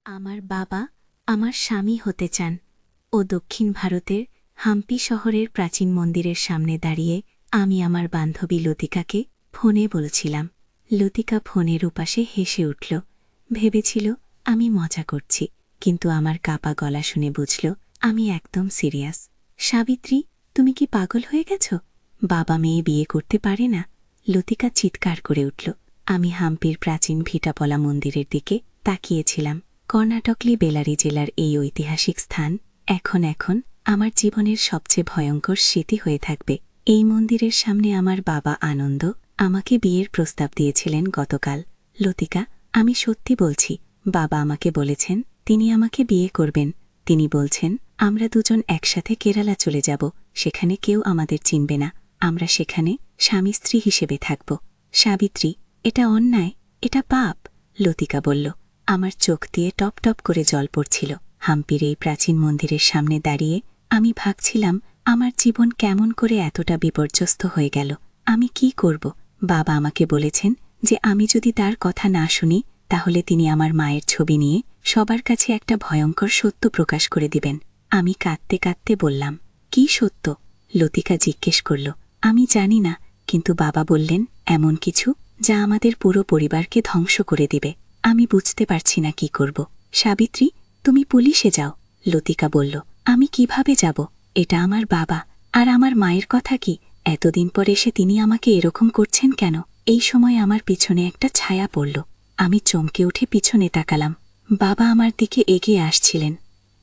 আমার বাবা আমার স্বামী হতে চান। ও দক্ষিণ ভারতের হাম্পি শহরের প্রাচীন মন্দিরের সামনে দাঁড়িয়ে আমি আমার বান্ধবী লতিকাকে ফোনে বলছিলাম। লতিকা ফোনের উপাসে হেসে উঠল। ভেবেছিল আমি মজা করছি, কিন্তু আমার কাপা গলা শুনে বুঝল আমি একদম সিরিয়াস। সাবিত্রী, তুমি কি পাগল হয়ে গেছ? বাবা মেয়ে বিয়ে করতে পারে না? লতিকা চিৎকার করে উঠল। আমি হাম্পির প্রাচীন ভিটাপলা মন্দিরের দিকে তাকিয়েছিলাম। কর্ণাটকলি বেলারি জেলার এই ঐতিহাসিক স্থান এখন আমার জীবনের সবচেয়ে ভয়ঙ্কর স্মৃতি হয়ে থাকবে। এই মন্দিরের সামনে আমার বাবা আনন্দ আমাকে বিয়ের প্রস্তাব দিয়েছিলেন গতকাল। লতিকা, আমি সত্যি বলছি, বাবা আমাকে বলেছেন তিনি আমাকে বিয়ে করবেন। তিনি বলছেন আমরা দুজন একসাথে কেরালা চলে যাব, সেখানে কেউ আমাদের চিনবে না। আমরা সেখানে স্বামী স্ত্রী হিসেবে থাকব। সাবিত্রী, এটা অন্যায়, এটা পাপ। লতিকা বলল। আমার চোখ দিয়ে টপ টপ করে জল পড়ছিল। হাম্পির এই প্রাচীন মন্দিরের সামনে দাঁড়িয়ে আমি ভাবছিলাম আমার জীবন কেমন করে এতটা বিপর্যস্ত হয়ে গেল। আমি কি করব? বাবা আমাকে বলেছেন যে আমি যদি তার কথা না শুনি তাহলে তিনি আমার মায়ের ছবি নিয়ে সবার কাছে একটা ভয়ঙ্কর সত্য প্রকাশ করে দিবেন। আমি কাঁদতে কাঁদতে বললাম, কি সত্য? লতিকা জিজ্ঞেস করল। আমি জানি না, কিন্তু বাবা বললেন এমন কিছু যা আমাদের পুরো পরিবারকে ধ্বংস করে দিবে। আমি বুঝতে পারছি না কি করব। সাবিত্রী, তুমি পুলিশে যাও। লতিকা বলল। আমি কিভাবে যাব? এটা আমার বাবা, আর আমার মায়ের কথা কি? এতদিন পর এসে তিনি আমাকে এরকম করছেন কেন? এই সময় আমার পিছনে একটা ছায়া পড়ল। আমি চমকে উঠে পিছনে তাকালাম। বাবা আমার দিকে এগিয়ে আসছিলেন।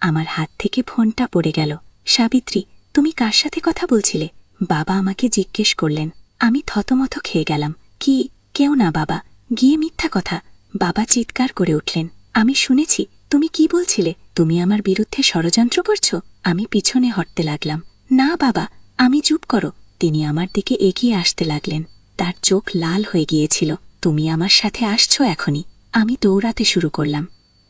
আমার হাত থেকে ফোনটা পড়ে গেল। সাবিত্রী, তুমি কার সাথে কথা বলছিলে? বাবা আমাকে জিজ্ঞেস করলেন। আমি থতমত খেয়ে গেলাম। কি? কেউ না বাবা, গিয়ে মিথ্যা কথা। বাবা চিৎকার করে উঠলেন। আমি শুনেছি। তুমি কি বলছিলে? তুমি আমার বিরুদ্ধে ষড়যন্ত্র করছো? আমি পিছনে হটতে লাগলাম। না বাবা, আমি চুপ করো। তিনি আমার দিকে এগিয়ে আসতে লাগলেন। তার চোখ লাল হয়ে গিয়েছিল। তুমি আমার সাথে আসছো এখনই? আমি দৌড়াতে শুরু করলাম।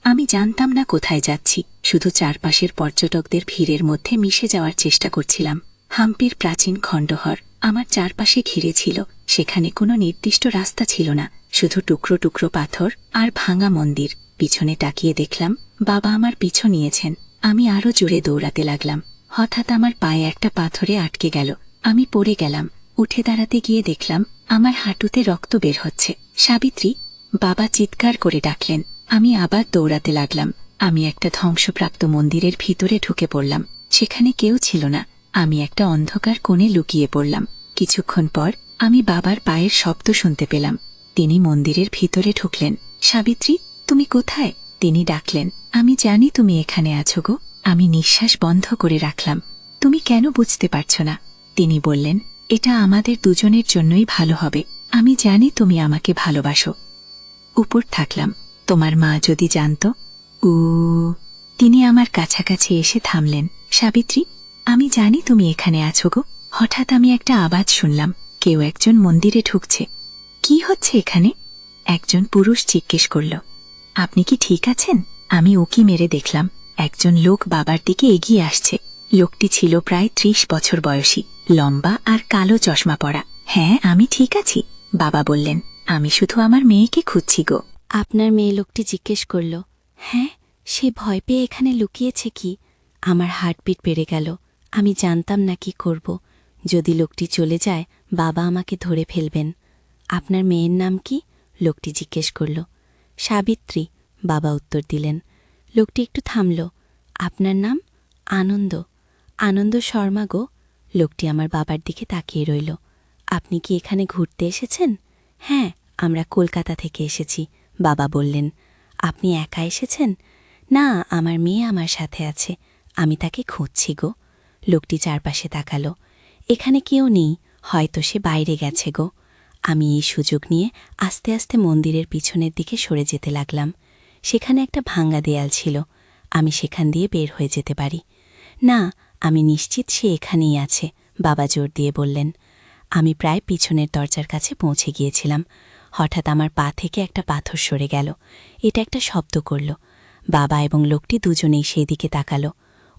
আমি জানতাম না কোথায় যাচ্ছি, শুধু চারপাশের পর্যটকদের ভিড়ের মধ্যে মিশে যাওয়ার চেষ্টা করছিলাম। হাম্পির প্রাচীন খণ্ডহর আমার চারপাশে ঘিরে ছিল। সেখানে কোনো নির্দিষ্ট রাস্তা ছিল না, শুধু টুকরো টুকরো পাথর আর ভাঙা মন্দির। পিছনে তাকিয়ে দেখলাম বাবা আমার পিছু নিয়েছেন। আমি আরো জোরে দৌড়াতে লাগলাম। হঠাৎ আমার পায়ে একটা পাথরে আটকে গেল। আমি পড়ে গেলাম। উঠে দাঁড়াতে গিয়ে দেখলাম আমার হাঁটুতে রক্ত বের হচ্ছে। সাবিত্রী, বাবা চিৎকার করে ডাকলেন। আমি আবার দৌড়াতে লাগলাম। আমি একটা ধ্বংসপ্রাপ্ত মন্দিরের ভিতরে ঢুকে পড়লাম। সেখানে কেউ ছিল না। আমি একটা অন্ধকার কোণে লুকিয়ে পড়লাম। কিছুক্ষণ পর আমি বাবার পায়ের শব্দ শুনতে পেলাম। তিনি মন্দিরের ভিতরে ঢুকলেন। সাবিত্রী, তুমি কোথায়? তিনি ডাকলেন। আমি জানি তুমি এখানে আছো গো। আমি নিঃশ্বাস বন্ধ করে রাখলাম। তুমি কেন বুঝতে পারছো না? তিনি বললেন, এটা আমাদের দুজনের জন্যই ভালো হবে। আমি জানি তুমি আমাকে ভালোবাসো। উপর থাকলাম। তোমার মা যদি জানত। উ তিনি আমার কাছাকাছি এসে থামলেন। সাবিত্রী, আমি জানি তুমি এখানে আছো গো। হঠাৎ আমি একটা আওয়াজ শুনলাম, কেউ একজন মন্দিরে ঢুকছে। কি হচ্ছে এখানে? একজন পুরুষ জিজ্ঞেস করল। আপনি কি ঠিক আছেন? আমি উকি মেরে দেখলাম একজন লোক বাবার দিকে এগিয়ে আসছে। লোকটি ছিল প্রায় 30 বছর বয়সী, লম্বা আর কালো চশমা পরা। হ্যাঁ, আমি ঠিক আছি, বাবা বললেন। আমি শুধু আমার মেয়েকে খুঁজছি গো। আপনার মেয়ে? লোকটি জিজ্ঞেস করল। হ্যাঁ, সে ভয় পেয়ে এখানে লুকিয়েছে কি? আমার হার্টবিট বেড়ে গেল। আমি জানতাম না কি করব। যদি লোকটি চলে যায়, বাবা আমাকে ধরে ফেলবেন। আপনার মেয়ের নাম কি? লোকটি জিজ্ঞেস করল। সাবিত্রী, বাবা উত্তর দিলেন। লোকটি একটু থামল। আপনার নাম? আনন্দ। আনন্দ শর্মা গো। লোকটি আমার বাবার দিকে তাকিয়ে রইল। আপনি কি এখানে ঘুরতে এসেছেন? হ্যাঁ, আমরা কলকাতা থেকে এসেছি, বাবা বললেন। আপনি একা এসেছেন? না, আমার মেয়ে আমার সাথে আছে। আমি তাকে খুঁজছি গো। লোকটি চারপাশে তাকালো। এখানে কেউ নেই, হয়তো সে বাইরে গেছে গো। আমি এই সুযোগ নিয়ে আস্তে আস্তে মন্দিরের পিছনের দিকে সরে যেতে লাগলাম। সেখানে একটা ভাঙা দেয়াল ছিল। আমি সেখান দিয়ে বের হয়ে যেতে পারি। না, আমি নিশ্চিত সে এখানেই আছে, বাবা জোর দিয়ে বললেন। আমি প্রায় পিছনের দরজার কাছে পৌঁছে গিয়েছিলাম। হঠাৎ আমার পা থেকে একটা পাথর সরে গেল। এটা একটা শব্দ করল। বাবা এবং লোকটি দুজনেই সেই দিকে তাকালো।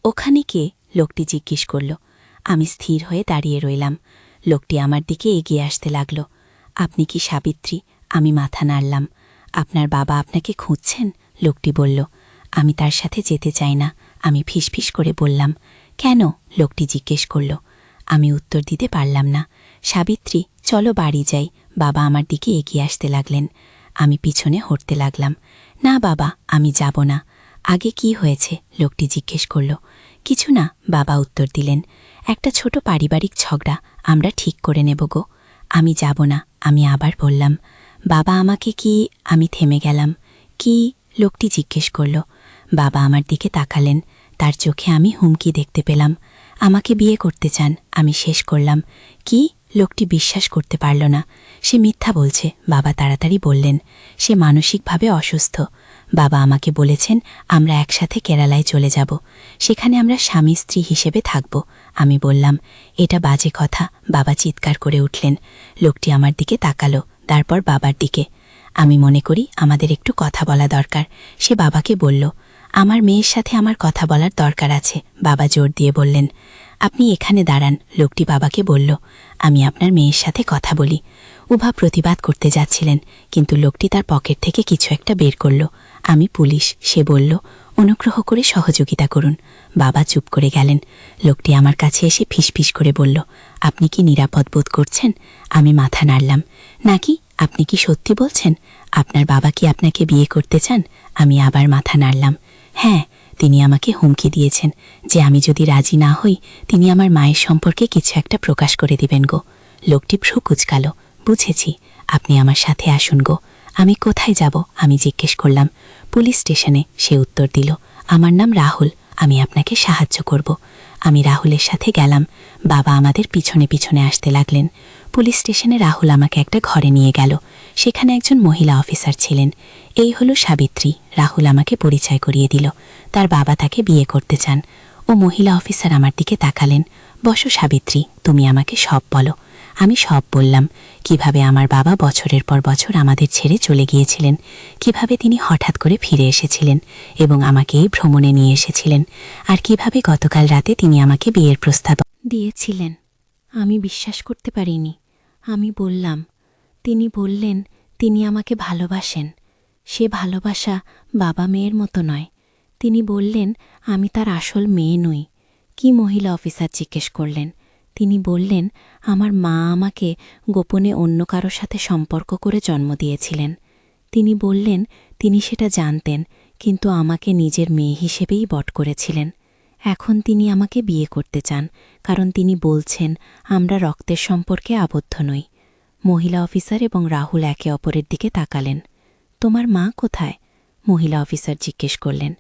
ওখানে কে? লোকটি জিজ্ঞেস করল। আমি স্থির হয়ে দাঁড়িয়ে রইলাম। লোকটি আমার দিকে এগিয়ে আসতে লাগল। আপনি কি সাবিত্রী? আমি মাথা নাড়লাম। আপনার বাবা আপনাকে খুঁজছেন, লোকটি বলল। আমি তার সাথে যেতে চাই না। আমি ফিসফিস করে বললাম, কেন? লোকটি জিজ্ঞেস করল। আমি উত্তর দিতে পারলাম না। সাবিত্রী, চলো বাড়ি যাই। বাবা আমার দিকে এগিয়ে আসতে লাগলেন। আমি পিছনে হটতে লাগলাম। না বাবা, আমি যাব না। আগে কি হয়েছে? লোকটি জিজ্ঞেস করল। কিছু না, বাবা উত্তর দিলেন। একটা ছোট পারিবারিক ঝগড়া, আমরা ঠিক করে নেব গো। আমি যাব না, আমি আবার বললাম। বাবা আমাকে কি? আমি থেমে গেলাম। কি? লোকটি জিজ্ঞেস করল। বাবা আমার দিকে তাকালেন। তার চোখে আমি হুমকি দেখতে পেলাম। আমাকে বিয়ে করতে চান? আমি শেষ করলাম। কি? লোকটি বিশ্বাস করতে পারল না। সে মিথ্যা বলছে। বাবা তাড়াতাড়ি বললেন, সে মানসিকভাবে অসুস্থ। বাবা আমাকে বলেছেন আমরা একসাথে কেরালায় চলে যাব, সেখানে আমরা স্বামী স্ত্রী হিসেবে থাকব। আমি বললাম, এটা বাজে কথা। বাবা চিৎকার করে উঠলেন। লোকটি আমার দিকে তাকালো, তারপর বাবার দিকে। আমি মনে করি আমাদের একটু কথা বলা দরকার। সে বাবাকে বলল, আমার মেয়ের সাথে আমার কথা বলার দরকার আছে। বাবা জোর দিয়ে বললেন, আপনি এখানে দাঁড়ান। লোকটি বাবাকে বলল, আমি আপনার মেয়ের সাথে কথা বলি। উভা প্রতিবাদ করতে যাচ্ছিলেন, কিন্তু লোকটি তার পকেট থেকে কিছু একটা বের করল। আমি পুলিশ। সে বলল, অনুগ্রহ করে সহযোগিতা করুন। বাবা চুপ করে গেলেন। লোকটি আমার কাছে এসে ফিসফিস করে বলল, আপনি কি নিরাপদ বোধ করছেন? আমি মাথা নাড়লাম। নাকি? আপনি কি সত্যি বলছেন? আপনার বাবা কি আপনাকে বিয়ে করতে চান? আমি আবার মাথা নাড়লাম। হ্যাঁ, তিনি আমাকে হুমকি দিয়েছেন যে আমি যদি রাজি না হই তিনি আমার মায়ের সম্পর্কে কিছু একটা প্রকাশ করে দিবেন গো। লোকটি ভ্রু কুঁচকাল। বুঝেছি, আপনি আমার সাথে আসুন গো। আমি কোথায় যাব? আমি জিজ্ঞেস করলাম। পুলিশ স্টেশনে। সে উত্তর দিল, আমার নাম রাহুল, আমি আপনাকে সাহায্য করব। আমি রাহুলের সাথে গেলাম। বাবা আমাদের পিছনে পিছনে আসতে লাগলেন। পুলিশ স্টেশনে রাহুল আমাকে একটা ঘরে নিয়ে গেল। সেখানে একজন মহিলা অফিসার ছিলেন। এই হলো সাবিত্রী। রাহুল আমাকে পরিচয় করিয়ে দিল। তার বাবা তাকে বিয়ে করতে চান। ও মহিলা অফিসার আমার দিকে তাকালেন। বসো সাবিত্রী, তুমি আমাকে সব বলো। আমি সব বললাম। কিভাবে আমার বাবা বছরের পর বছর আমাদের ছেড়ে চলে গিয়েছিলেন, কিভাবে তিনি হঠাৎ করে ফিরে এসেছিলেন এবং আমাকে এই ভ্রমণে নিয়ে এসেছিলেন, আর কিভাবে গতকাল রাতে তিনি আমাকে বিয়ের প্রস্তাব দিয়েছিলেন। আমি বিশ্বাস করতে পারিনি। আমি বললাম। তিনি বললেন তিনি আমাকে ভালোবাসেন। সে ভালোবাসা বাবা মেয়ের মতো নয়। তিনি বললেন আমি তার আসল মেয়ে নই। কি? মহিলা অফিসার জিজ্ঞেস করলেন। তিনি বললেন আমার মা আমাকে গোপনে অন্য কারো সাথে সম্পর্ক করে জন্ম দিয়েছিলেন। তিনি বললেন তিনি সেটা জানতেন, কিন্তু আমাকে নিজের মেয়ে হিসেবেই বট করেছিলেন। এখন তিনি আমাকে বিয়ে করতে চান, কারণ তিনি বলছেন আমরা রক্তের সম্পর্কে আবদ্ধ নই। মহিলা অফিসার এবং রাহুল একে অপরের দিকে তাকালেন। তোমার মা কোথায়? মহিলা অফিসার জিজ্ঞেস করলেন।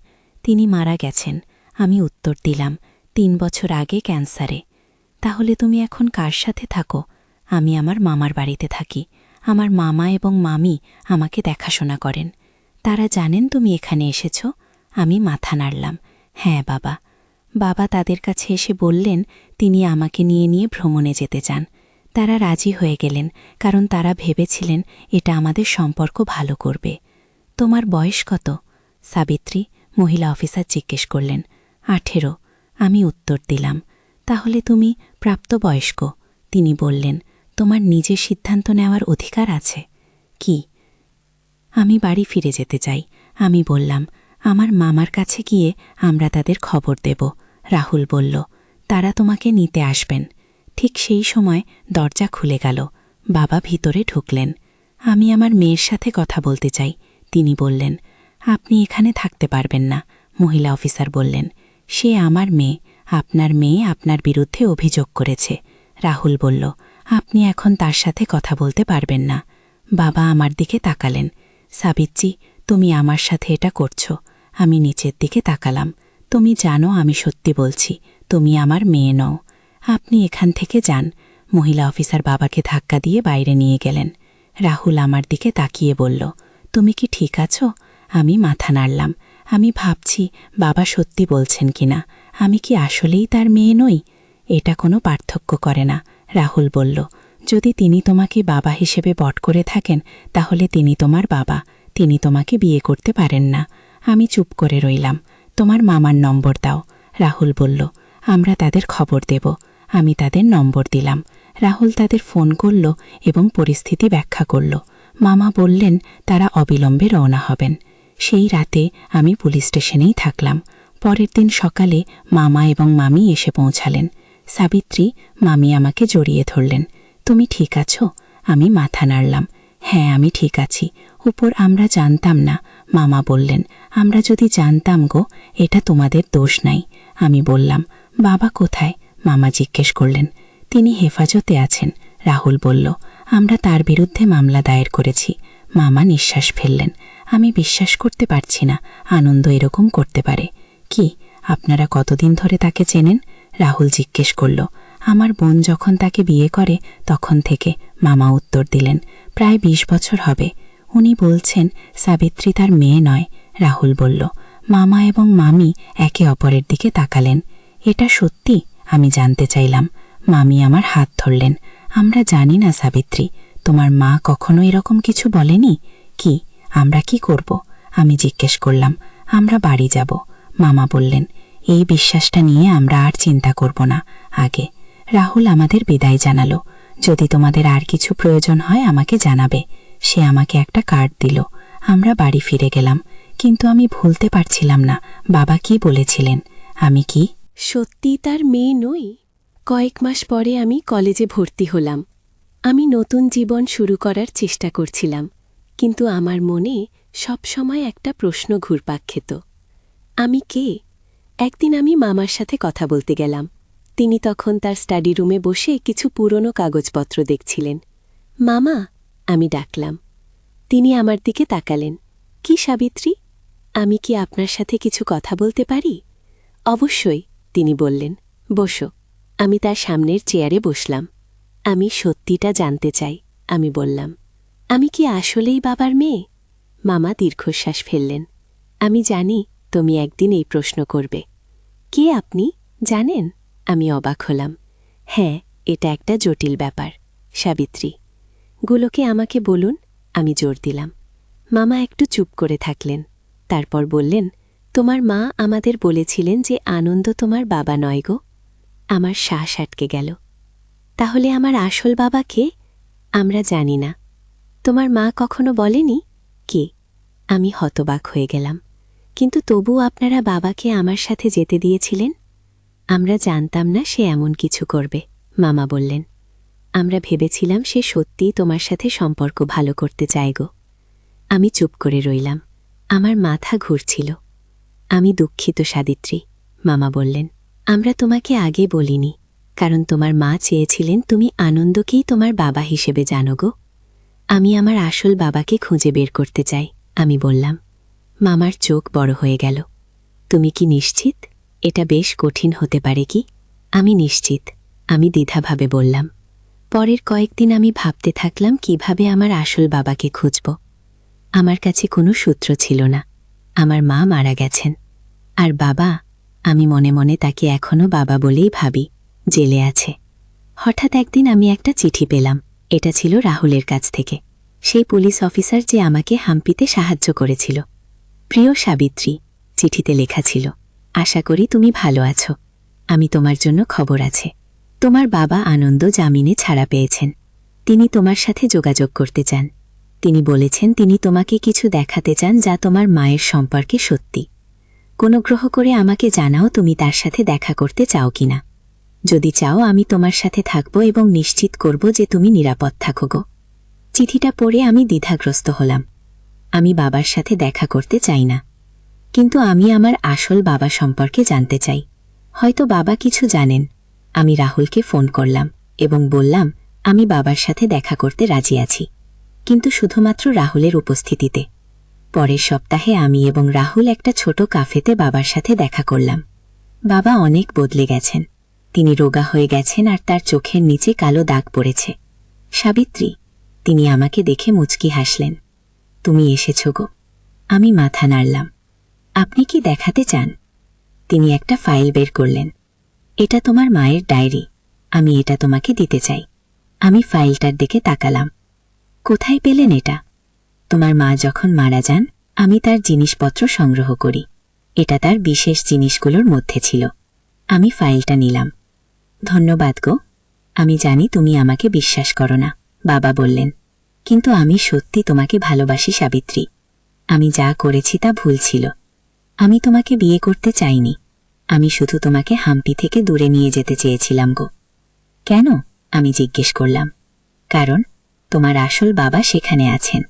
তিনি মারা গেছেন। আমি উত্তর দিলাম, 3 বছর আগে ক্যান্সারে। তাহলে তুমি এখন কার সাথে থাকো? আমি আমার মামার বাড়িতে থাকি। আমার মামা এবং মামি আমাকে দেখাশোনা করেন। তারা জানেন তুমি এখানে এসেছ? আমি মাথা নাড়লাম। হ্যাঁ বাবা। বাবা তাদের কাছে এসে বললেন তিনি আমাকে নিয়ে ভ্রমণে যেতে চান। তারা রাজি হয়ে গেলেন, কারণ তারা ভেবেছিলেন এটা আমাদের সম্পর্ক ভালো করবে। তোমার বয়স কত? সাবিত্রী, মহিলা অফিসার জিজ্ঞেস করলেন। 18। আমি উত্তর দিলাম। তাহলে তুমি প্রাপ্তবয়স্ক। তিনি বললেন, তোমার নিজের সিদ্ধান্ত নেওয়ার অধিকার আছে। কি? আমি বাড়ি ফিরে যেতে চাই। আমি বললাম, আমার মামার কাছে গিয়ে আমরা তাদের খবর দেব। রাহুল বলল, তারা তোমাকে নিতে আসবেন। ঠিক সেই সময় দরজা খুলে গেল। বাবা ভিতরে ঢুকলেন। আমি আমার মেয়ের সাথে কথা বলতে চাই। তিনি বললেন, আপনি এখানে থাকতে পারবেন না। মহিলা অফিসার বললেন, সে আমার মেয়ে। আপনার মেয়ে আপনার বিরুদ্ধে অভিযোগ করেছে। রাহুল বলল, আপনি এখন তার সাথে কথা বলতে পারবেন না। বাবা আমার দিকে তাকালেন। সাবিত্রী, তুমি আমার সাথে এটা করছো। আমি নিচের দিকে তাকালাম। তুমি জানো আমি সত্যি বলছি, তুমি আমার মেয়ে নও। আপনি এখান থেকে যান। মহিলা অফিসার বাবাকে ধাক্কা দিয়ে বাইরে নিয়ে গেলেন। রাহুল আমার দিকে তাকিয়ে বলল, তুমি কি ঠিক আছো? আমি মাথা নাড়লাম। আমি ভাবছি বাবা সত্যি বলছেন কিনা। আমি কি আসলেই তার মেয়ে নই? এটা কোনো পার্থক্য করে না। রাহুল বলল, যদি তিনি তোমাকে বাবা হিসেবে বট করে থাকেন তাহলে তিনি তোমার বাবা। তিনি তোমাকে বিয়ে করতে পারেন না। আমি চুপ করে রইলাম। তোমার মামার নম্বর দাও। রাহুল বলল, আমরা তাদের খবর দেব। আমি তাদের নম্বর দিলাম। রাহুল তাদের ফোন করল এবং পরিস্থিতি ব্যাখ্যা করল। মামা বললেন তারা অবিলম্বে রওনা হবেন। সেই রাতে আমি পুলিশ স্টেশনেই থাকলাম। পরের দিন সকালে মামা এবং মামি এসে পৌঁছালেন। সাবিত্রী, মামি আমাকে জড়িয়ে ধরলেন। তুমি ঠিক আছো? আমি মাথা নাড়লাম। হ্যাঁ, আমি ঠিক আছি। উপর আমরা জানতাম না। মামা বললেন, আমরা যদি জানতাম গো, এটা তোমাদের দোষ নাই। আমি বললাম, বাবা কোথায়? মামা জিজ্ঞেস করলেন। তিনি হেফাজতে আছেন। রাহুল বলল, আমরা তার বিরুদ্ধে মামলা দায়ের করেছি। মামা নিঃশ্বাস ফেললেন। আমি বিশ্বাস করতে পারছি না আনন্দ এরকম করতে পারে। কি, আপনারা কতদিন ধরে তাকে চেনেন? রাহুল জিজ্ঞেস করল। আমার বোন যখন তাকে বিয়ে করে তখন থেকে, মামা উত্তর দিলেন। প্রায় 20 বছর হবে। উনি বলছেন সাবিত্রী তার মেয়ে নয়। রাহুল বলল। মামা এবং মামি একে অপরের দিকে তাকালেন। এটা সত্যি? আমি জানতে চাইলাম। মামি আমার হাত ধরলেন। আমরা জানি না সাবিত্রী, তোমার মা কখনো এরকম কিছু বলেনি। কি, আমরা কি করব? আমি জিজ্ঞেস করলাম। আমরা বাড়ি যাব। মামা বললেন, এই বিশ্বাসটা নিয়ে আমরা আর চিন্তা করব না। আগে রাহুল আমাদের বিদায় জানালো। যদি তোমাদের আর কিছু প্রয়োজন হয় আমাকে জানাবে। সে আমাকে একটা কার্ড দিল। আমরা বাড়ি ফিরে গেলাম। কিন্তু আমি ভুলতে পারছিলাম না বাবা কি বলেছিলেন। আমি কি সত্যি তার মেয়ে নই? কয়েক মাস পরে আমি কলেজে ভর্তি হলাম। আমি নতুন জীবন শুরু করার চেষ্টা করছিলাম, কিন্তু আমার মনে সবসময় একটা প্রশ্ন ঘুরপাক খেত। আমি কে? একদিন আমি মামার সাথে কথা বলতে গেলাম। তিনি তখন তার স্টাডি রুমে বসে কিছু পুরনো কাগজপত্র দেখছিলেন। মামা, আমি ডাকলাম। তিনি আমার দিকে তাকালেন। কি সাবিত্রী, আমি কি আপনার সাথে কিছু কথা বলতে পারি? অবশ্যই, তিনি বললেন। বসো। আমি তার সামনের চেয়ারে বসলাম। আমি সত্যিটা জানতে চাই, আমি বললাম। আমি কি আসলেই বাবার মেয়ে? মামা দীর্ঘশ্বাস ফেললেন। আমি জানি তুমি একদিন এই প্রশ্ন করবে। কে আপনি জানেন? আমি অবাক হলাম। হ্যাঁ, এটা একটা জটিল ব্যাপার সাবিত্রী। গুলোকে আমাকে বলুন, আমি জোর দিলাম। মামা একটু চুপ করে থাকলেন। তারপর বললেন, তোমার মা আমাদের বলেছিলেন যে আনন্দ তোমার বাবা নয় গো। আমার শ্বাস আটকে গেল। তাহলে আমার আসল বাবা কে? আমরা জানি না। তোমার মা কখনো বলেনি? কে? আমি হতবাক হয়ে গেলাম। কিন্তু তবু আপনারা বাবাকে আমার সাথে যেতে দিয়েছিলেন? আমরা জানতাম না সে এমন কিছু করবে, মামা বললেন। আমরা ভেবেছিলাম সে সত্যিই তোমার সাথে সম্পর্ক ভালো করতে চায় গো। আমি চুপ করে রইলাম। আমার মাথা ঘুরছিল। আমি দুঃখিত সাবিত্রী, মামা বললেন। আমরা তোমাকে আগে বলিনি, কারণ তোমার মা চেয়েছিলেন তুমি আনন্দকেই তোমার বাবা হিসেবে জানো গো। আমি আমার আসল বাবাকে খুঁজে বের করতে চাই, আমি বললাম। মামার চোখ বড় হয়ে গেল। তুমি কি নিশ্চিত? এটা বেশ কঠিন হতে পারে কি? আমি নিশ্চিত, আমি দ্বিধাভাবে বললাম। পরের কয়েকদিন আমি ভাবতে থাকলাম কিভাবে আমার আসল বাবাকে খুঁজব। আমার কাছে কোনো সূত্র ছিল না। আমার মা মারা গেছেন। আর বাবা, আমি মনে মনে তাকে এখনও বাবা বলেই ভাবি, জেলে আছে। হঠাৎ একদিন আমি একটা চিঠি পেলাম। এটা ছিল রাহুলের কাছ থেকে, সেই পুলিশ অফিসার যে আমাকে হাম্পিতে সাহায্য করেছিল। প্রিয় সাবিত্রী, চিঠিতে লেখা ছিল, আশা করি তুমি ভালো আছো। আমি তোমার জন্য খবর আছে। তোমার বাবা আনন্দ জামিনে ছাড়া পেয়েছেন। তিনি তোমার সাথে যোগাযোগ করতে চান। তিনি বলেছেন তিনি তোমাকে কিছু দেখাতে চান যা তোমার মায়ের সম্পর্কে সত্যি। অনুগ্রহ করে আমাকে জানাও তুমি তার সাথে দেখা করতে চাও কিনা। যদি চাও আমি তোমার সাথে থাকব এবং নিশ্চিত করব যে তুমি নিরাপদ থাকো গো। চিঠিটা পড়ে আমি দ্বিধাগ্রস্ত হলাম। আমি বাবার সাথে দেখা করতে চাই না, কিন্তু আমি আমার আসল বাবা সম্পর্কে জানতে চাই। হয়তো বাবা কিছু জানেন। আমি রাহুলকে ফোন করলাম এবং বললাম আমি বাবার সাথে দেখা করতে রাজি আছি, কিন্তু শুধুমাত্র রাহুলের উপস্থিতিতে। পরের সপ্তাহে আমি এবং রাহুল একটা ছোট কাফেতে বাবার সাথে দেখা করলাম। বাবা অনেক বদলে গেছেন। তিনি রোগা হয়ে গেছেন আর তার চোখের নিচে কালো দাগ পড়েছে। সাবিত্রী, তিনি আমাকে দেখে মুচকি হাসলেন। তুমি এসেছ গো। আমি মাথা নাড়লাম। আপনি কি দেখাতে চান? তিনি একটা ফাইল বের করলেন। এটা তোমার মায়ের ডায়েরি। আমি এটা তোমাকে দিতে চাই। আমি ফাইলটার দিকে তাকালাম। কোথায় পেলেন এটা? তোমার মা যখন মারা যান আমি তার জিনিসপত্র সংগ্রহ করি। এটা তার বিশেষ জিনিসগুলোর মধ্যে ছিল। আমি ফাইলটা নিলাম। ধন্যবাদ গো। আমি জানি তুমি আমাকে বিশ্বাস করো না, বাবা বললেন, কিন্তু আমি সত্যি তোমাকে ভালোবাসি সাবিত্রী। আমি যা করেছি তা ভুল ছিল। আমি তোমাকে বিয়ে করতে চাইনি, আমি শুধু তোমাকে হাম্পি থেকে দূরে নিয়ে যেতে চেয়েছিলাম গো। কেন? আমি জিজ্ঞেস করলাম। কারণ তোমার আসল বাবা সেখানে আছেন,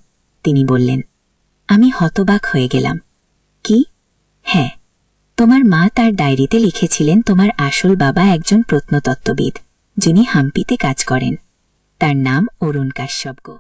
তিনি বললেন। আমি হতবাক হয়ে গেলাম। কি? হ্যাঁ, তোমার মা তার ডায়েরিতে লিখেছিলেন তোমার আসল বাবা একজন প্রত্নতত্ত্ববিদ, যিনি হাম্পিতে কাজ করেন। তার নাম অরুণ কাশ্যপ গো।